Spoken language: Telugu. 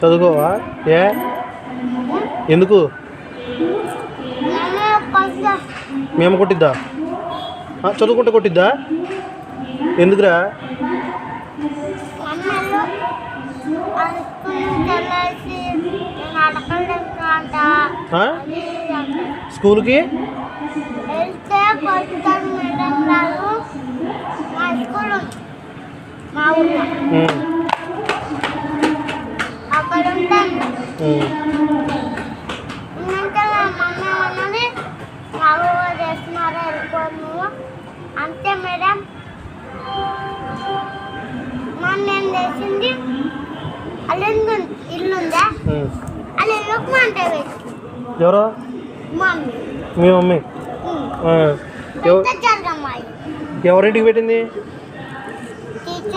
చదువుకోవా? ఏ ఎందుకు? మేము కొట్టిద్దా? చదువుకుంటే కొట్టిద్దా? ఎందుకురా? స్కూల్కి అంతే మేడం. నేను లేచింది అల్లు ఇల్లుందా అలా అంటే ఎవరో మీ మమ్మీ ఎవరింటికి పెట్టింది?